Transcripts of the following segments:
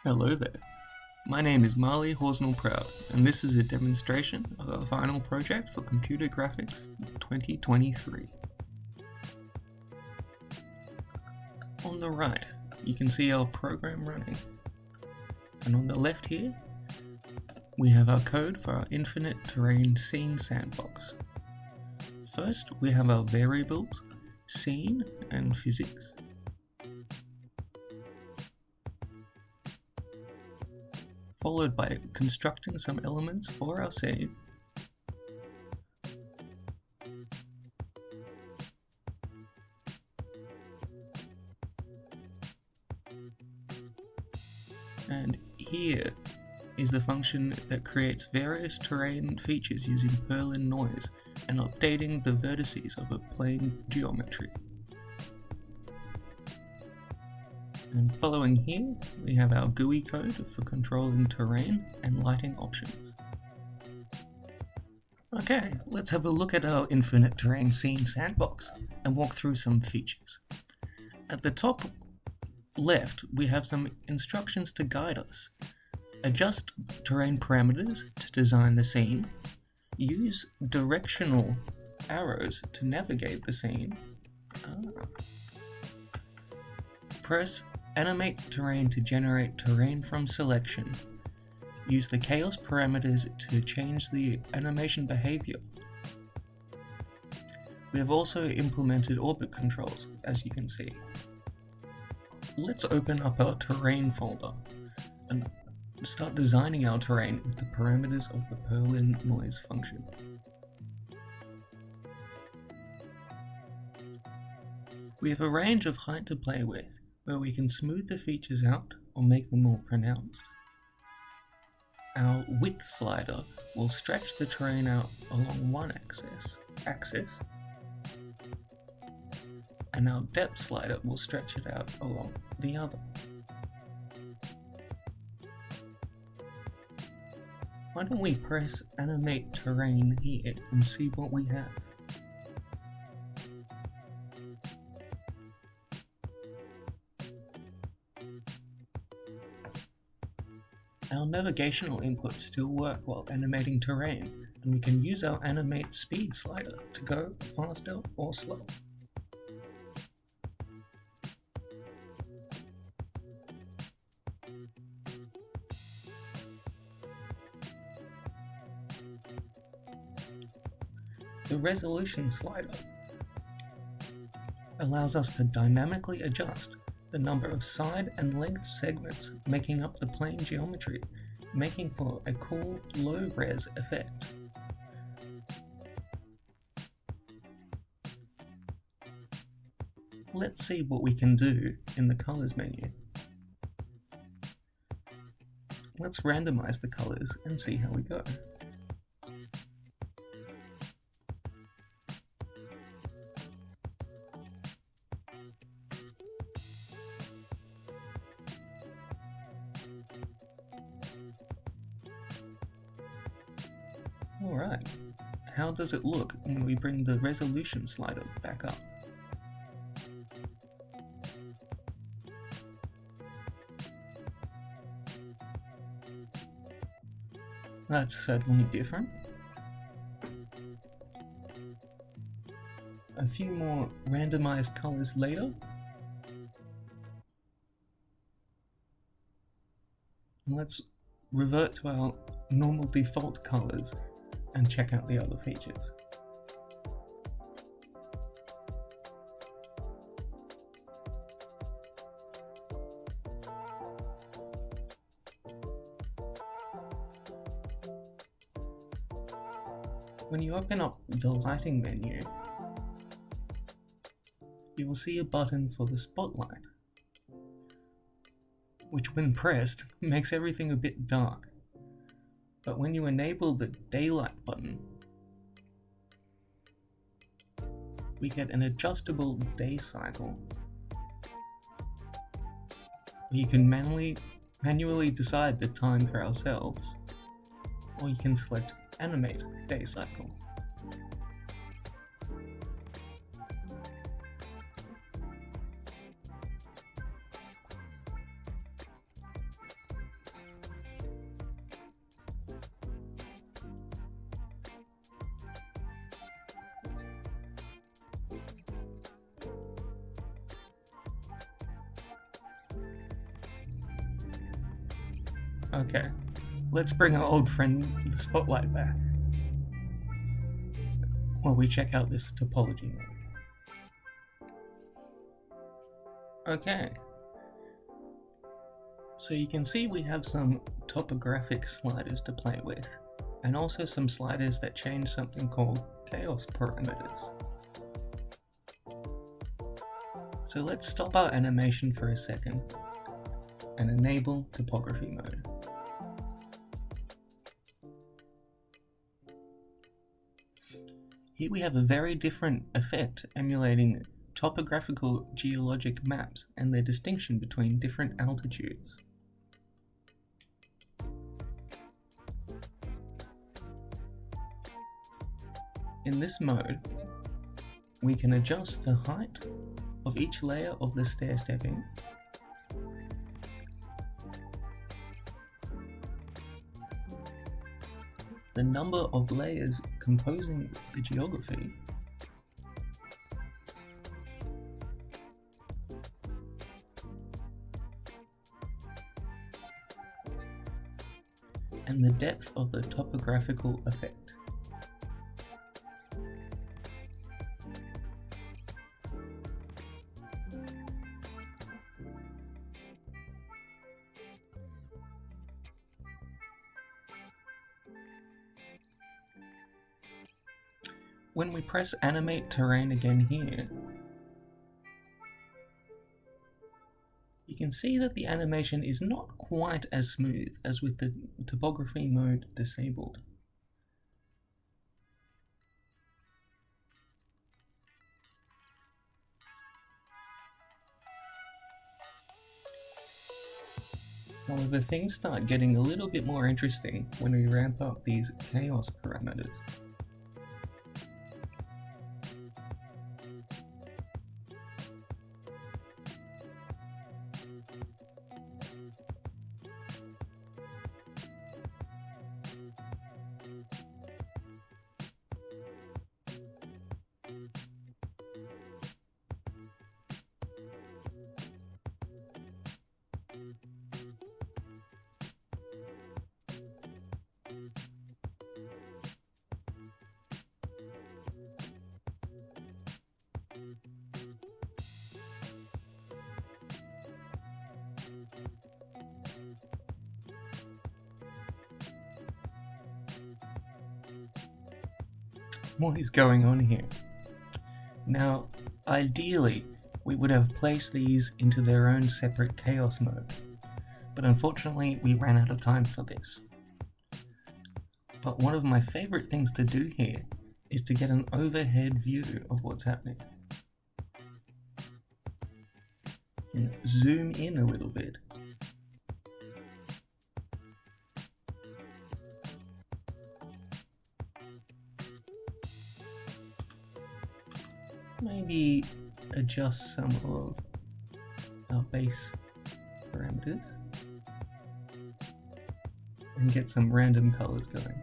Hello there, my name is Marley Horsnell-Proud, and this is a demonstration of our final project for Computer Graphics 2023. On the right, you can see our program running, and on the left here, we have our code for our Infinite Terrain Scene Sandbox. First, we have our variables, scene and physics. Followed by constructing some elements for our scene. And here is the function that creates various terrain features using Perlin Noise and updating the vertices of a plane geometry. And following here, we have our GUI code for controlling terrain and lighting options. Okay, let's have a look at our Infinite Terrain Scene Sandbox and walk through some features. At the top left, we have some instructions to guide us. Adjust terrain parameters to design the scene. Use directional arrows to navigate the scene. Press Animate Terrain to generate terrain from selection. Use the chaos parameters to change the animation behavior. We have also implemented orbit controls, as you can see. Let's open up our terrain folder and start designing our terrain with the parameters of the Perlin Noise function. We have a range of height to play with, where we can smooth the features out or make them more pronounced. Our width slider will stretch the terrain out along one axis, and our depth slider will stretch it out along the other. Why don't we press Animate Terrain here and see what we have? Our navigational inputs still work while animating terrain, and we can use our Animate Speed slider to go faster or slower. The resolution slider allows us to dynamically adjust the number of side and length segments making up the plane geometry, making for a cool low-res effect. Let's see what we can do in the colors menu. Let's randomize the colors and see how we go. Alright, how does it look when we bring the resolution slider back up? That's certainly different. A few more randomized colors later. Let's revert to our normal default colors and check out the other features. When you open up the lighting menu, you will see a button for the spotlight, which when pressed makes everything a bit dark. But when you enable the daylight button, we get an adjustable day cycle. You can manually decide the time for ourselves, or you can select Animate Day Cycle. Okay, let's bring our old friend the spotlight back while we check out this topology mode. Okay, so you can see we have some topographic sliders to play with, and also some sliders that change something called chaos parameters. So let's stop our animation for a second and enable topography mode. Here we have a very different effect emulating topographical geologic maps and their distinction between different altitudes. In this mode, we can adjust the height of each layer of the stair stepping, the number of layers composing the geography, and the depth of the topographical effect. When we press animate terrain again here, you can see that the animation is not quite as smooth as with the topography mode disabled. However, things start getting a little bit more interesting when we ramp up these chaos parameters. What is going on here? Now, ideally, we would have placed these into their own separate chaos mode, but unfortunately we ran out of time for this. But one of my favorite things to do here is to get an overhead view of what's happening. And zoom in a little bit. Maybe adjust some of our base parameters and get some random colors going.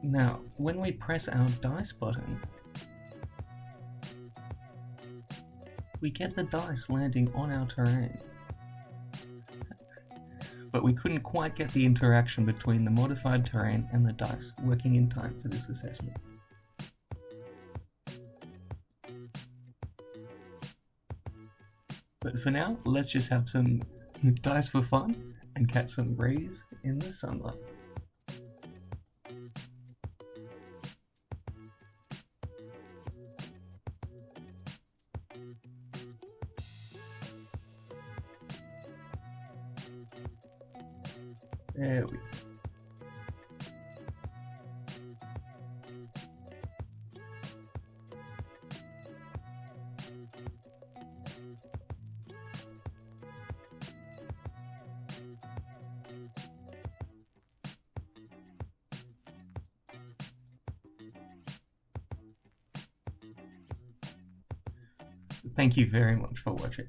Now, when we press our dice button, we get the dice landing on our terrain. But we couldn't quite get the interaction between the modified terrain and the dice working in time for this assessment. But for now, let's just have some dice for fun and catch some rays in the sunlight. There we go. Thank you very much for watching.